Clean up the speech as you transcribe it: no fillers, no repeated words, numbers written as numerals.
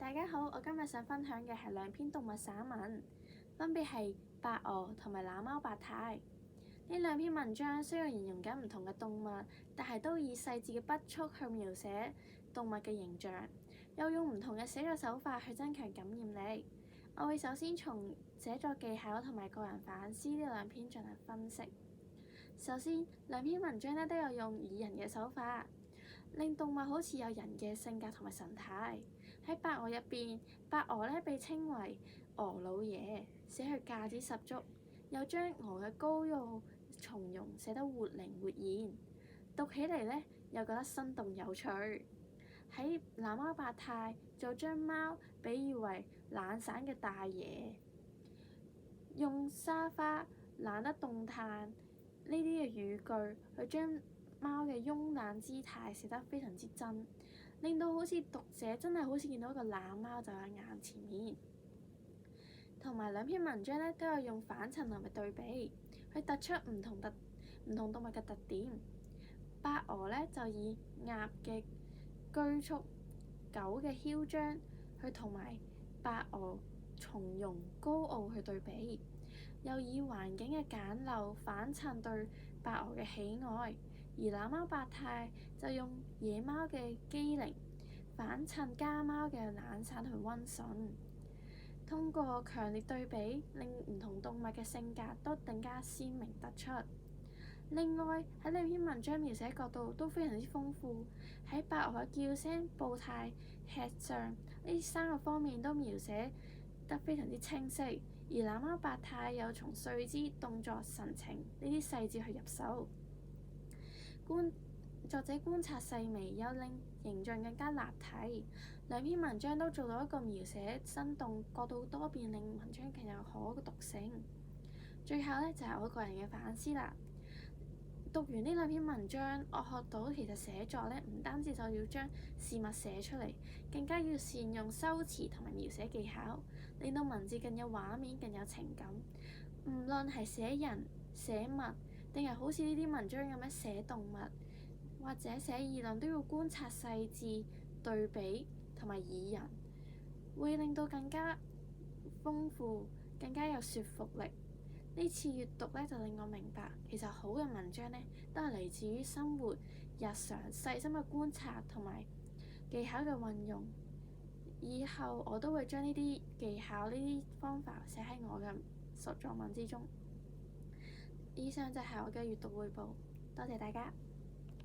大家好，我今日想分享嘅係兩篇動物散文，分別係白鵝同埋懶貓白太。呢兩篇文章雖然形容緊唔同嘅動物，但係都以細緻嘅筆觸去描寫動物嘅形象，又用唔同嘅寫作手法去增強感染力。我會首先從寫作技巧同埋個人反思呢兩篇進行分析。首先，兩篇文章都有用擬人嘅手法，令動物好似有人嘅性格同埋神態。喺白鵝入邊，白鵝被稱為鵝老爺，寫佢架子十足，又將鵝嘅高傲從容寫得活靈活現，讀起嚟又覺得生動有趣。喺懶貓白太就將貓比喻為懶散嘅大爺，用沙發懶得動彈呢啲嘅語句去將貓嘅慵懶姿態寫得非常之真，令到好似讀者真係好似見到一個懶貓就喺眼前面。同埋兩篇文章都有用反襯同埋對比，去突出唔同動物嘅特點。白鵝就以鴨嘅拘束、狗嘅囂張去同埋白鵝從容高傲去對比，又以環境嘅簡陋反襯對白鵝嘅喜愛。而懶貓白太就用野貓嘅機靈反襯家貓嘅懶散同溫順，通過強烈對比，令唔同動物嘅性格都更加鮮明突出。另外喺兩篇文章描寫角度都非常之豐富，喺白鵝嘅叫聲、步態、吃相呢三個方面都描寫得非常之清晰，而懶貓白太又從睡姿、動作、神情呢啲細節去入手。作者觀察細微，又令形象更加立體。兩篇文章都做到一個描寫生動、角度多變，令文章更有可讀性。最後就係我個人嘅反思啦。讀完呢兩篇文章，我學到其實寫作唔單止就要將事物寫出嚟，更加要善用修辭同埋描寫技巧，令到文字更有畫面、更有情感。無論係寫人、寫物，定係好似呢啲文章咁樣寫動物，或者寫議論，都要觀察細緻、對比同埋擬人，會令到更加豐富、更加有說服力。呢次閱讀就令我明白，其實好嘅文章都係嚟自於生活、日常細心嘅觀察同埋技巧嘅運用。以後我都會將呢啲技巧、呢啲方法寫喺我嘅作文之中。以上就係我嘅閱讀彙報，多謝大家。